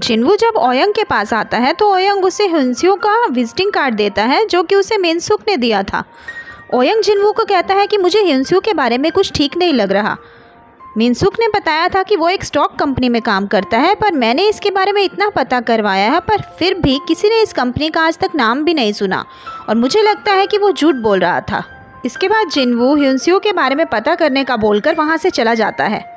जिनवू जब ओयंग के पास आता है तो ओयंग उसे ह्युनस्यू का विजिटिंग कार्ड देता है जो कि उसे मिनसुक ने दिया था। ओयंग जिनवू को कहता है कि मुझे ह्युनस्यू के बारे में कुछ ठीक नहीं लग रहा। मिनसुक ने बताया था कि वो एक स्टॉक कंपनी में काम करता है, पर मैंने इसके बारे में इतना पता करवाया है पर फिर भी किसी ने इस कंपनी का आज तक नाम भी नहीं सुना और मुझे लगता है कि वो झूठ बोल रहा था। इसके बाद जिनवू ह्युनस्यू के बारे में पता करने का बोलकर वहाँ से चला जाता है।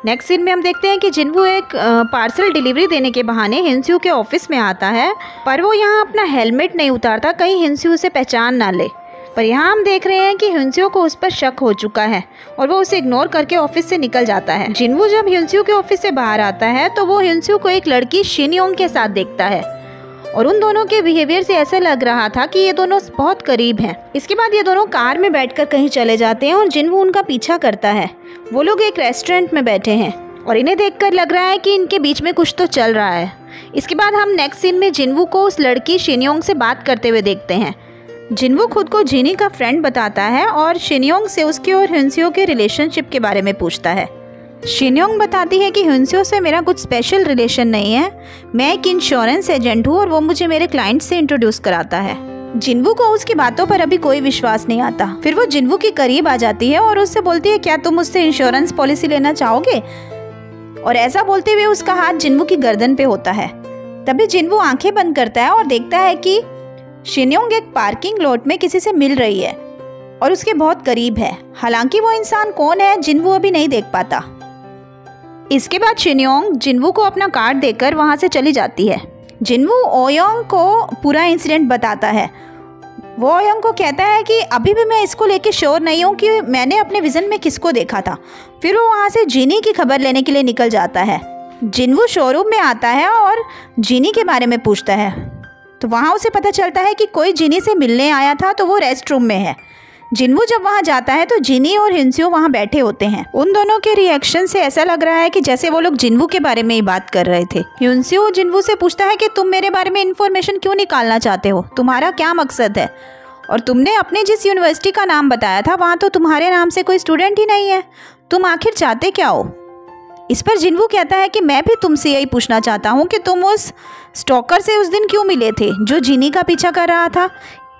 नेक्स्ट सीन में हम देखते हैं कि जिनवू एक पार्सल डिलीवरी देने के बहाने ह्युनस्यू के ऑफिस में आता है, पर वो यहाँ अपना हेलमेट नहीं उतारता कहीं ह्युनस्यू उसे पहचान ना ले। पर यहाँ हम देख रहे हैं कि ह्युनस्यू को उस पर शक हो चुका है और वो उसे इग्नोर करके ऑफिस से निकल जाता है। जिनवू जब ह्युनस्यू के ऑफिस से बाहर आता है तो वो ह्युनस्यू को एक लड़की शिन योंग के साथ देखता है और उन दोनों के बिहेवियर से ऐसा लग रहा था कि ये दोनों बहुत करीब हैं। इसके बाद ये दोनों कार में बैठकर कहीं चले जाते हैं और जिनवू उनका पीछा करता है। वो लोग एक रेस्टोरेंट में बैठे हैं और इन्हें देखकर लग रहा है कि इनके बीच में कुछ तो चल रहा है। इसके बाद हम नेक्स्ट सीन में जिनवू को उस लड़की शिन योंग से बात करते हुए देखते हैं। जिनवू खुद को जिनी का फ्रेंड बताता है और शिन योंग से उसके और ह्युनस्यू के रिलेशनशिप के बारे में पूछता है। शिन योंग बताती है कि ह्युनस्यू से मेरा कुछ स्पेशल रिलेशन नहीं है, मैं एक इंश्योरेंस एजेंट हूँ और वो मुझे मेरे क्लाइंट से इंट्रोड्यूस कराता है। जिनवू को उसकी बातों पर अभी कोई विश्वास नहीं आता। फिर वो जिनवू के करीब आ जाती है और उससे बोलती है, क्या तुम मुझसे इंश्योरेंस पॉलिसी लेना चाहोगे? और ऐसा बोलते हुए उसका हाथ जिनवू की गर्दन पे होता है। तभी जिनवू आंखें बंद करता है और देखता है कि शिन योंग एक पार्किंग लॉट में किसी से मिल रही है और उसके बहुत करीब है। हालांकि वो इंसान कौन है जिनवू अभी नहीं देख पाता। इसके बाद शिन योंग जिनवू को अपना कार्ड देकर वहां से चली जाती है। जिनवू ओयोंग को पूरा इंसिडेंट बताता है। वो ओयोंग को कहता है कि अभी भी मैं इसको लेके श्योर नहीं हूँ कि मैंने अपने विजन में किसको देखा था। फिर वो वहाँ से जीनी की खबर लेने के लिए निकल जाता है। जिनवू शोरूम में आता है और जीनी के बारे में पूछता है तो वहाँ उसे पता चलता है कि कोई जीनी से मिलने आया था, तो वो रेस्ट रूम में है। जिनवू जब वहाँ जाता है तो जिनी और ह्युनस्यू वहाँ बैठे होते हैं। उन दोनों के रिएक्शन से ऐसा लग रहा है कि जैसे वो लोग जिनवू के बारे में ही बात कर रहे थे। ह्युनस्यू जिनवू से पूछता है कि तुम मेरे बारे में इन्फॉर्मेशन क्यों निकालना चाहते हो, तुम्हारा क्या मकसद है? और तुमने अपने जिस यूनिवर्सिटी का नाम बताया था वहाँ तो तुम्हारे नाम से कोई स्टूडेंट ही नहीं है, तुम आखिर चाहते क्या हो? इस पर जिनवू कहता है कि मैं भी तुमसे यही पूछना चाहता हूँ कि तुम उस स्टॉकर से उस दिन क्यों मिले थे जो जीनी का पीछा कर रहा था।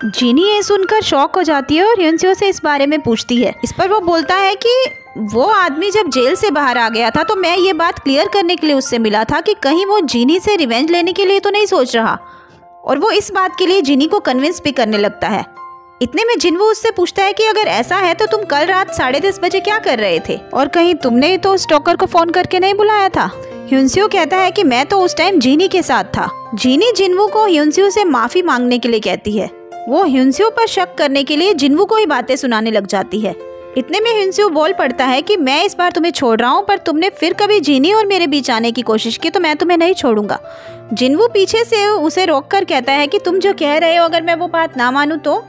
जीनी ये सुनकर शॉक हो जाती है और ह्युनस्यू से इस बारे में पूछती है। इस पर वो बोलता है कि वो आदमी जब जेल से बाहर आ गया था तो मैं ये बात क्लियर करने के लिए उससे मिला था कि कहीं वो जीनी से रिवेंज लेने के लिए तो नहीं सोच रहा, और वो इस बात के लिए जीनी को कन्विंस भी करने लगता है। इतने में जिनवू उससे पूछता है कि अगर ऐसा है तो तुम कल रात 10:30 बजे क्या कर रहे थे और कहीं तुमने तो स्टॉकर को फोन करके नहीं बुलाया था? ह्युनस्यू कहता है कि मैं तो उस टाइम जीनी के साथ था। जीनी जिनवू को ह्युनस्यू से माफी मांगने के लिए कहती है। वो ह्युनस्यू पर शक करने के लिए जिनवू को ही बातें सुनाने लग जाती है। इतने में ह्युनस्यू बोल पड़ता है कि मैं इस बार तुम्हें छोड़ रहा हूँ, पर तुमने फिर कभी जीनी और मेरे बीच आने की कोशिश की तो मैं तुम्हें नहीं छोड़ूंगा। जिनवू पीछे से उसे रोककर कहता है कि तुम जो कह रहे हो अगर मैं वो बात ना मानूं तो।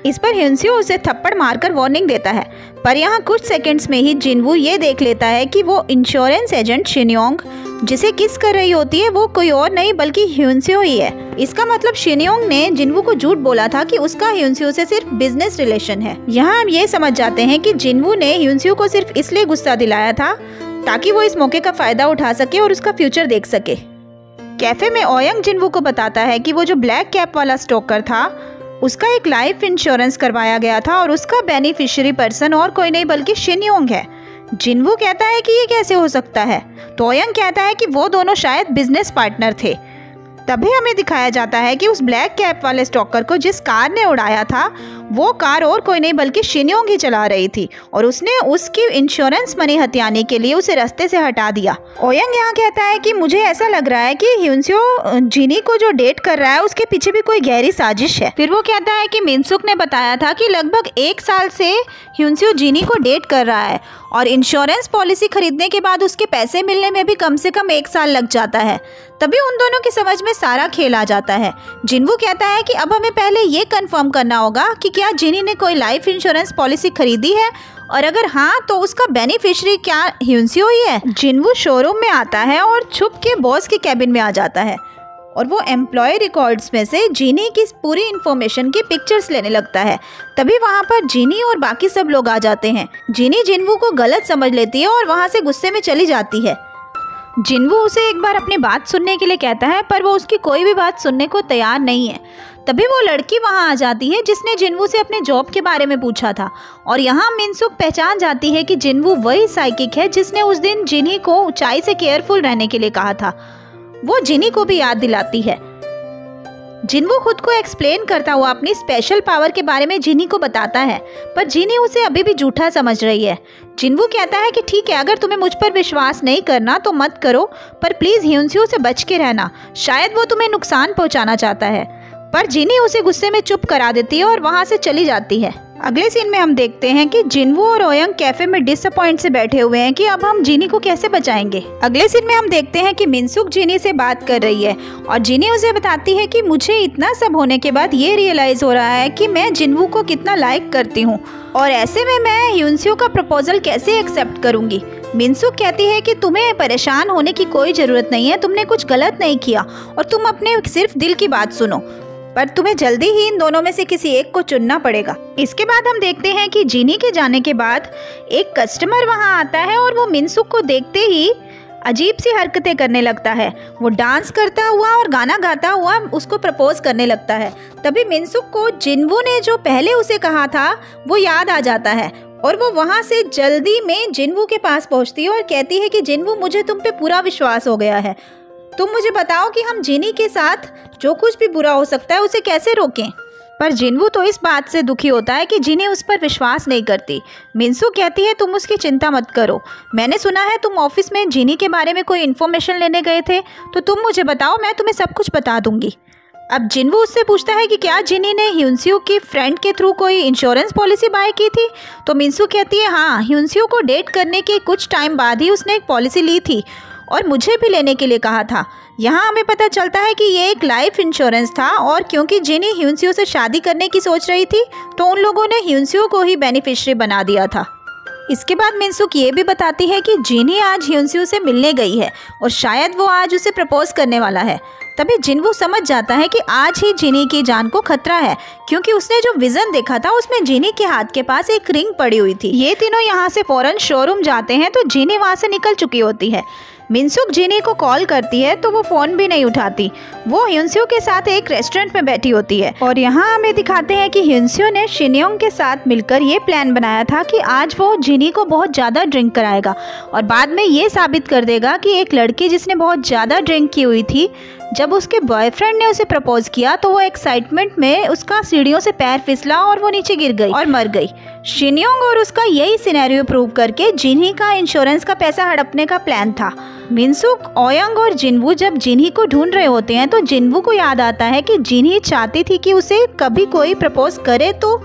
इस पर ह्युनस्यू उसे थप्पड़ मारकर वार्निंग देता है, पर यहाँ कुछ सेकंड्स में ही जिनवू ये देख लेता है कि वो इंश्योरेंस एजेंट शिन योंग जिसे किस कर रही होती है वो कोई और नहीं बल्कि ह्युनस्यू ही है। इसका मतलब शिन योंग ने जिनवू को झूठ बोला था कि उसका ह्युनस्यू से सिर्फ बिजनेस रिलेशन है। यहाँ हम ये समझ जाते हैं कि जिनवू ने ह्युनस्यू को सिर्फ इसलिए गुस्सा दिलाया था ताकि वो इस मौके का फायदा उठा सके और उसका फ्यूचर देख सके। कैफे में ओयंग जिनवू को बताता है कि वो जो ब्लैक कैप वाला स्टॉकर था उसका एक लाइफ इंश्योरेंस करवाया गया था और उसका बेनिफिशियरी पर्सन और कोई नहीं बल्कि शिन योंग है। जिनवू कहता है कि ये कैसे हो सकता है, तो ओयंग कहता है कि वो दोनों शायद बिजनेस पार्टनर थे। तभी हमें दिखाया जाता है कि उस ब्लैक कैप वाले स्टॉकर को जिस कार ने उड़ाया था वो कार और कोई नहीं बल्कि शिन योंग ही चला रही थी और उसने उसकी इंश्योरेंस मनी हथियाने के लिए उसे रास्ते से हटा दिया। ओयंग यहाँ कहता है कि मुझे ऐसा लग रहा है कि ह्युनस्यू जीनी को जो डेट कर रहा है उसके पीछे भी कोई गहरी साजिश है। फिर वो कहता है कि मिनसुक ने बताया था कि लगभग 1 साल से ह्युनस्यू जीनी को डेट कर रहा है और इंश्योरेंस पॉलिसी खरीदने के बाद उसके पैसे मिलने में भी कम से कम 1 साल लग जाता है। तभी उन दोनों की समझ में सारा खेल आ जाता है। जिनवू कहता है कि अब हमें पहले ये कंफर्म करना होगा कि क्या जिनी ने कोई लाइफ इंश्योरेंस पॉलिसी खरीदी है और अगर हाँ तो उसका बेनिफिशियरी क्या ह्युनस्यू ही है। जिनवू शोरूम में आता है और छुप के बॉस के कैबिन में आ जाता है और वो एम्प्लॉय रिकॉर्ड्स में से जीनी की पूरी इन्फॉर्मेशन की पिक्चर्स लेने लगता है। तभी वहाँ पर जीनी और बाकी सब लोग आ जाते हैं। जीनी जिनवू को गलत समझ लेती है और वहाँ से गुस्से में चली जाती है। जिनवू उसे एक बार अपनी बात सुनने के लिए कहता है, पर वो उसकी कोई भी बात सुनने को तैयार नहीं है। तभी वो लड़की वहाँ आ जाती है जिसने जिनवू से अपने जॉब के बारे में पूछा था, और यहाँ मिनसुक पहचान जाती है कि जिनवू वही साइकिक है जिसने उस दिन जिनी को ऊंचाई से केयरफुल रहने के लिए कहा था। वो जिनी को भी याद दिलाती है। जिनवू खुद को एक्सप्लेन करता हुआ अपनी स्पेशल पावर के बारे में जिनी को बताता है, पर जिनी उसे अभी भी झूठा समझ रही है। जिनवू कहता है कि ठीक है, अगर तुम्हें मुझ पर विश्वास नहीं करना तो मत करो, पर प्लीज ह्यूनस्यू से बच के रहना, शायद वो तुम्हें नुकसान पहुंचाना चाहता है। पर जिनी उसे गुस्से में चुप करा देती है और वहां से चली जाती है। अगले सीन में हम देखते हैं कि जिनवू और ओयंग कैफे में डिसअपॉइंट से बैठे हुए हैं कि अब हम जिनी को कैसे बचाएंगे। अगले सीन में हम देखते हैं कि मिनसुक जिनी से बात कर रही है और जिनी उसे बताती है कि मुझे इतना सब होने के बाद ये रियलाइज हो रहा है कि मैं जिनवू को कितना लाइक करती हूँ, और ऐसे में मैं ह्यूनस्यू का प्रपोजल कैसे एक्सेप्ट करूंगी। मिनसुक कहती है कि तुम्हें परेशान होने की कोई ज़रूरत नहीं है, तुमने कुछ गलत नहीं किया और तुम अपने सिर्फ दिल की बात सुनो, पर तुम्हें जल्दी ही इन दोनों में से किसी एक को चुनना पड़ेगा। इसके बाद हम देखते हैं कि जिनी के जाने के बाद एक कस्टमर वहां आता है और वो मिनसुक को देखते ही अजीब सी हरकतें करने लगता है। वो डांस करता हुआ और गाना गाता हुआ उसको प्रपोज करने लगता है। तभी मिनसुक को जिनवू ने जो पहले उसे कहा था वो याद आ जाता है और वो वहाँ से जल्दी में जिनवू के पास पहुँचती है और कहती है कि जिनवू, मुझे तुम पे पूरा विश्वास हो गया है, तुम मुझे बताओ कि हम जिनी के साथ जो कुछ भी बुरा हो सकता है उसे कैसे रोकें। पर जिनवू तो इस बात से दुखी होता है कि जिनी उस पर विश्वास नहीं करती। मिनसुक कहती है, तुम उसकी चिंता मत करो, मैंने सुना है तुम ऑफिस में जिनी के बारे में कोई इन्फॉर्मेशन लेने गए थे, तो तुम मुझे बताओ, मैं तुम्हें सब कुछ बता दूंगी। अब जिनवू उससे पूछता है कि क्या जिनी ने ह्यूनस्यू की फ्रेंड के थ्रू कोई इंश्योरेंस पॉलिसी बाय की थी, तो मिनसुक कहती है हाँ, ह्यूनस्यू को डेट करने के कुछ टाइम बाद ही उसने एक पॉलिसी ली थी और मुझे भी लेने के लिए कहा था। यहाँ हमें पता चलता है कि ये एक लाइफ इंश्योरेंस था और क्योंकि जिनी ह्यूनस्यू से शादी करने की सोच रही थी तो उन लोगों ने ह्यूनस्यू को ही बेनिफिशियरी बना दिया था। इसके बाद मिनसुक ये भी बताती है कि जिनी आज ह्यूनस्यू से मिलने गई है और शायद वो आज उसे प्रपोज करने वाला है। तभी जिनवू समझ जाता है कि आज ही जिनी की जान को खतरा है, क्योंकि उसने जो विजन देखा था उसमें जिनी के हाथ के पास एक रिंग पड़ी हुई थी। ये तीनों यहाँ से फौरन शोरूम जाते हैं तो जिनी वहाँ से निकल चुकी होती है। मिनसुक जिनी को कॉल करती है तो वो फ़ोन भी नहीं उठाती। वो ह्यूनस्यू के साथ एक रेस्टोरेंट में बैठी होती है और यहाँ हमें दिखाते हैं कि ह्यूनस्यू ने शिनयोंग के साथ मिलकर ये प्लान बनाया था कि आज वो जिनी को बहुत ज़्यादा ड्रिंक कराएगा और बाद में ये साबित कर देगा कि एक लड़की जिसने बहुत ज़्यादा ड्रिंक की हुई थी, जब उसके बॉयफ्रेंड ने उसे प्रपोज किया तो वो एक्साइटमेंट में उसका सीढ़ियों से पैर फिसला और वो नीचे गिर गई और मर गई। शिनयोंग और उसका यही सिनेरियो प्रूव करके जिनी का इंश्योरेंस का पैसा हड़पने का प्लान था। मिनसुक, ओयंग और जिनवू जब जिनी को ढूंढ रहे होते हैं तो जिनवू को याद आता है कि जिनी चाहती थी कि उसे कभी कोई प्रपोज करे तो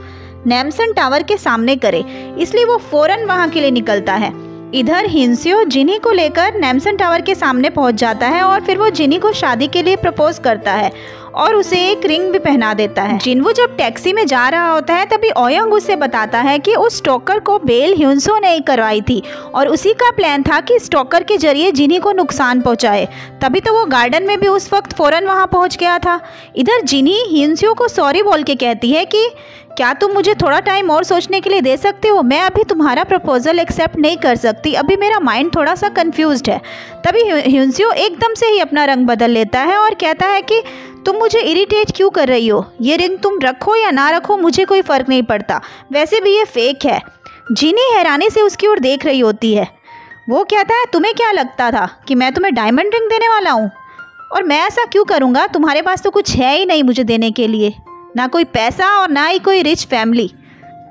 नैमसन टावर के सामने करे, इसलिए वो फौरन वहाँ के लिए निकलता है। इधर ह्यूनस्यू जिनी को लेकर नैमसन टावर के सामने पहुंच जाता है और फिर वो जिनी को शादी के लिए प्रपोज करता है और उसे एक रिंग भी पहना देता है। जिनवू जब टैक्सी में जा रहा होता है तभी ओयंग उसे बताता है कि उस स्टॉकर को बेल ह्यूनस्यू ने करवाई थी और उसी का प्लान था कि स्टॉकर के जरिए जिनी को नुकसान पहुंचाए, तभी तो वो गार्डन में भी उस वक्त फौरन वहां पहुंच गया था। इधर जिनी ह्यूनस्यू को सॉरी बोल के कहती है कि क्या तुम मुझे थोड़ा टाइम और सोचने के लिए दे सकते हो, मैं अभी तुम्हारा प्रपोजल एक्सेप्ट नहीं कर सकती, अभी मेरा माइंड थोड़ा सा कंफ्यूज्ड है। तभी ह्यूनस्यू एकदम से ही अपना रंग बदल लेता है और कहता है कि तुम मुझे इरिटेट क्यों कर रही हो, ये रिंग तुम रखो या ना रखो मुझे कोई फ़र्क नहीं पड़ता, वैसे भी ये फेक है। जिनी हैरानी से उसकी ओर देख रही होती है। वो कहता है, तुम्हें क्या लगता था कि मैं तुम्हें डायमंड रिंग देने वाला हूँ, और मैं ऐसा क्यों करूँगा, तुम्हारे पास तो कुछ है ही नहीं मुझे देने के लिए, ना कोई पैसा और ना ही कोई रिच फैमिली।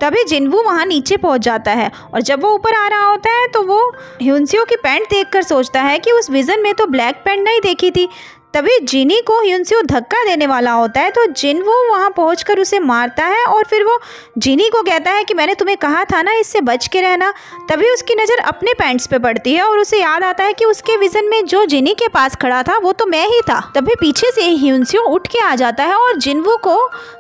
तभी जिनवू वहाँ नीचे पहुँच जाता है और जब वो ऊपर आ रहा होता है तो वो ह्यूनस्यू की पैंट देखकर सोचता है कि उस विज़न में तो ब्लैक पैंट नहीं देखी थी। तभी जिनी को ह्यूनस्यू धक्का देने वाला होता है तो जिनवू वहाँ पहुंचकर उसे मारता है और फिर वो जिनी को कहता है कि मैंने तुम्हें कहा था ना इससे बच के रहना। तभी उसकी नज़र अपने पैंट्स पे पड़ती है और उसे याद आता है कि उसके विजन में जो जिनी के पास खड़ा था वो तो मैं ही था। तभी पीछे से ह्यूनस्यू उठ के आ जाता है और जिनवू को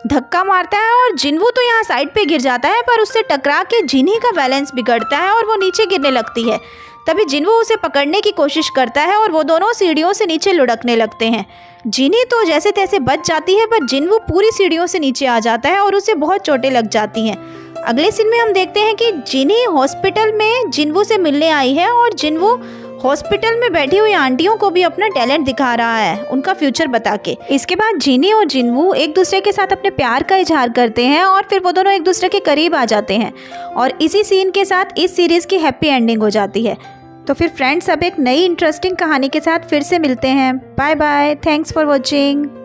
धक्का मारता है और जिनवू तो यहाँ साइड पे गिर जाता है, पर उससे टकरा के जिनी का बैलेंस बिगड़ता है और वो नीचे गिरने लगती है। तभी जिनवू उसे पकड़ने की कोशिश करता है और वो दोनों सीढ़ियों से नीचे लुढ़कने लगते हैं। जिनी तो जैसे तैसे बच जाती है, पर जिनवू पूरी सीढ़ियों से नीचे आ जाता है और उसे बहुत चोटें लग जाती हैं। अगले सीन में हम देखते हैं कि जिनी हॉस्पिटल में जिनवू से मिलने आई है और जिनवू हॉस्पिटल में बैठी हुई आंटियों को भी अपना टैलेंट दिखा रहा है, उनका फ्यूचर बता के। इसके बाद जिनी और जिनवू एक दूसरे के साथ अपने प्यार का इजहार करते हैं और फिर वो दोनों एक दूसरे के करीब आ जाते हैं और इसी सीन के साथ इस सीरीज़ की हैप्पी एंडिंग हो जाती है। तो फिर फ्रेंड्स, अब एक नई इंटरेस्टिंग कहानी के साथ फिर से मिलते हैं। Bye bye, thanks for watching.